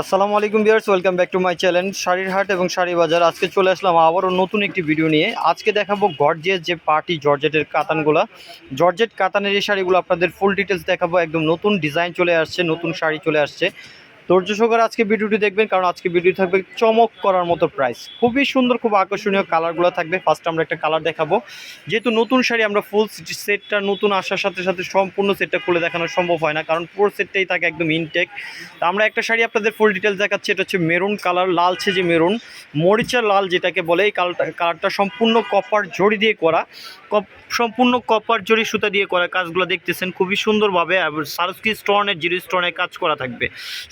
আসসালামু আলাইকুম viewers, welcome back to my channel শাড়ির হাট এবং শাড়ি বাজার। আজকে চলে আসলাম আবারও নতুন একটি ভিডিও নিয়ে। আজকে দেখাবো গর্জিয়াস যে পার্টি জর্জেটের কাতানগুলো, জর্জেট কাতানের এই শাড়িগুলো আপনাদের ফুল ডিটেলস দেখাবো। একদম নতুন ডিজাইন চলে আসছে, নতুন শাড়ি চলে আসছে। ধৈর্য সহকারে আজকে ভিডিওটি দেখবেন, কারণ আজকে ভিডিও থাকবে চমক করার মতো প্রাইস। খুবই সুন্দর, খুব আকর্ষণীয় কালারগুলো থাকবে। ফার্স্ট আমরা একটা কালার দেখাবো, যেহেতু নতুন শাড়ি আমরা ফুল সেটটা নতুন আসার সাথে সাথে সম্পূর্ণ সেটটা খুলে দেখানো সম্ভব হয় না, কারণ পুরো সেটটাই থাকে একদম ইনটেক। তো আমরা একটা শাড়ি আপনাদের ফুল ডিটেলস দেখাচ্ছি। এটা হচ্ছে মেরুন কালার, লালছে যে মেরুন, মরিচা লাল যেটাকে বলে। এই কালারটা সম্পূর্ণ কপার জড়ি দিয়ে করা, সম্পূর্ণ কপার জড়ি সুতা দিয়ে করা কাজগুলো দেখতেছেন খুবই সুন্দরভাবে। সারস্কি স্টোনের, জিরো স্টোনের কাজ করা থাকবে।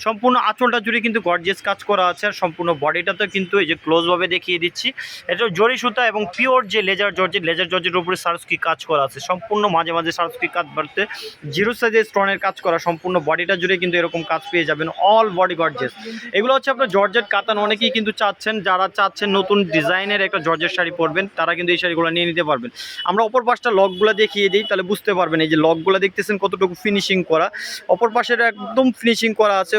সম্পূর্ণ আঁচলটা জুড়ে কিন্তু গর্জিয়াস কাজ করা আছে, আর সম্পূর্ণ বডিটাতে কিন্তু এই যে ক্লোজভাবে দেখিয়ে দিচ্ছি, এটা জরি সুতা এবং পিওর যে লেজার জর্জের উপরে সারস্কি কাজ করা আছে। সম্পূর্ণ মাঝে মাঝে সারস্কি কাজ বাড়তে জিরো সাইজের স্টোনের কাজ করা, সম্পূর্ণ বডিটা জুড়ে কিন্তু এরকম কাজ পেয়ে যাবেন। All body gorgeous. এগুলো হচ্ছে আপনার জর্জেট কাতান। অনেকেই কিন্তু চাচ্ছেন, যারা চাচ্ছেন নতুন ডিজাইনের একটা জর্জেট শাড়ি পরবেন, তারা কিন্তু এই শাড়িগুলো নিয়ে নিতে পারবেন। আমরা অপর পাশটা লকগুলো দেখিয়ে দিই, তাহলে বুঝতে পারবেন। এই যে লকগুলো দেখতেছেন কতটুকু ফিনিশিং করা, অপর পাশের একদম ফিনিশিং করা আছে।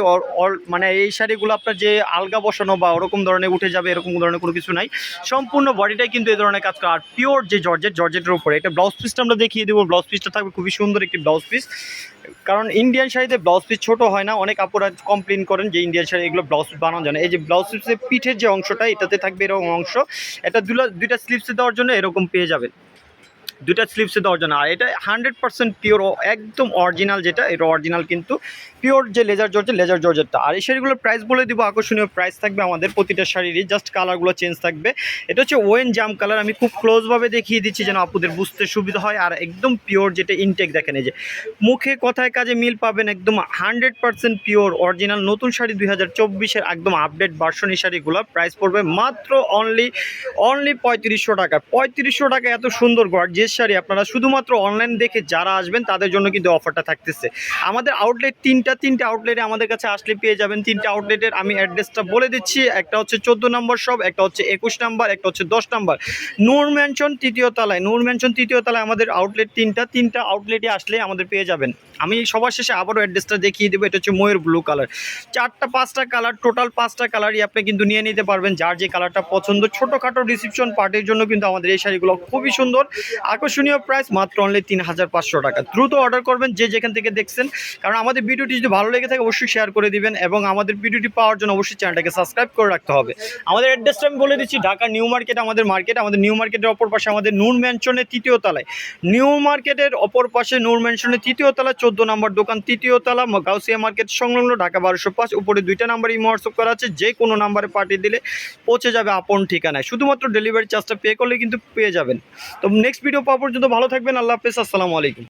মানে এই শাড়িগুলো আপনার যে আলগা বসানো বা ওরকম ধরনের উঠে যাবে এরকম ধরনের কোনো কিছু নাই, সম্পূর্ণ বডিটাই কিন্তু এই ধরনের কাজ করা। আর পিওর যে জর্জেটের উপরে এটা ব্লাউজ পিসটা আমরা দেখিয়ে দেবো। ব্লাউজ পিসটা থাকবে খুবই সুন্দর একটি ব্লাউজ পিস, কারণ ইন্ডিয়ান শাড়িতে ব্লাউজ পিস ছোটো হয় না। অনেক আপুরা কমপ্লেন করেন যে ইন্ডিয়ান শাড়ি এগুলো ব্লাউজ পিস বানানো যায় না। এই যে ব্লাউজ পিসের পিঠের যে অংশটা, এটাতে থাকবে এরকম অংশ। এটা দুইটা স্লিপসে দেওয়ার জন্য এরকম পেয়ে যাবেন, দুইটা স্লিপসে দেওয়ার জন্য। আর এটা 100% পিওর, একদম অরিজিনাল। যেটা এটা অরিজিনাল কিন্তু পিওর যে লেজার জর্জেটটা। আর এই শাড়িগুলোর প্রাইস বলে দিব, আকর্ষণীয় প্রাইস থাকবে আমাদের প্রতিটা শাড়িরই, জাস্ট কালারগুলো চেঞ্জ থাকবে। এটা হচ্ছে ওয়েন জাম কালার, আমি খুব ক্লোজভাবে দেখিয়ে দিচ্ছি যেন আপুদের বুঝতে সুবিধা হয়। আর একদম পিওর যেটা ইনটেক, দেখেন এই যে মুখে কথায় কাজে মিল পাবেন, একদম 100% পিওর অরিজিনাল নতুন শাড়ি 2024-এর একদম আপডেট ভার্সন। এই শাড়িগুলো প্রাইস পড়বে মাত্র অনলি 3500 টাকা। 3500 টাকা এত সুন্দর গর্জিয়াস শাড়ি আপনারা শুধুমাত্র অনলাইন দেখে যারা আসবেন তাদের জন্য কিন্তু অফারটা থাকতেছে। আমাদের আউটলেট তিনটা আউটলেটে আমাদের কাছে আসলে পেয়ে যাবেন। তিনটা আউটলেটের আমি অ্যাড্রেসটা বলে দিচ্ছি। একটা হচ্ছে 14 নম্বর শপ, একটা হচ্ছে 21 নম্বর, একটা হচ্ছে 10 নম্বর। নূর ম্যানশন তৃতীয় তলায় আমাদের আউটলেট তিনটা আউটলেটে আসলে আমাদের পেয়ে যাবেন। আমি সবার শেষে আবারও অ্যাড্রেসটা দেখিয়ে দেবো। এটা হচ্ছে ময়ূর ব্লু কালার, 4-5টা কালার, টোটাল 5টা কালারই আপনি কিন্তু নিয়ে নিতে পারবেন, যার যে কালারটা পছন্দ। ছোটোখাটো রিসেপশন পার্টির জন্য কিন্তু আমাদের এই শাড়িগুলো খুবই সুন্দর, আকর্ষণীয় প্রাইস মাত্র অনলি 3500 টাকা। দ্রুত অর্ডার করবেন যে যেখান থেকে দেখছেন, কারণ আমাদের ভিডিওটি যদি ভালো লেগে থাকে অবশ্যই শেয়ার করে দিবেন, এবং আমাদের ভিডিওটি পাওয়ার জন্য অবশ্যই চ্যানেলটাকে সাবস্ক্রাইব করে রাখতে হবে। আমাদের অ্যাড্রেসটা আমি বলে দিচ্ছি, ঢাকা নিউ মার্কেট আমাদের নিউ মার্কেটের অপর পাশে আমাদের নূর ম্যানশনের 3য় তলায়, নিউ মার্কেটের অপর পাশে নূর ম্যানশনের 3য় তলা 14 নম্বর দোকান, 3য় তলা, গাউসিয়া মার্কেট সংলগ্ন, ঢাকা 1205। উপরে 2টা নাম্বার ইমো হোয়াটসঅ্যাপ করা আছে, যে কোনো নাম্বারে পাঠিয়ে দিলে পৌঁছে যাবে আপন ঠিকানায়। শুধুমাত্র ডেলিভারি চার্জটা পে করলে কিন্তু পেয়ে যাবেন। তো নেক্সট ভিডিও পাওয়া পর্যন্ত ভালো থাকবেন। আল্লাহ হাফেজ, আসসালামু আলাইকুম।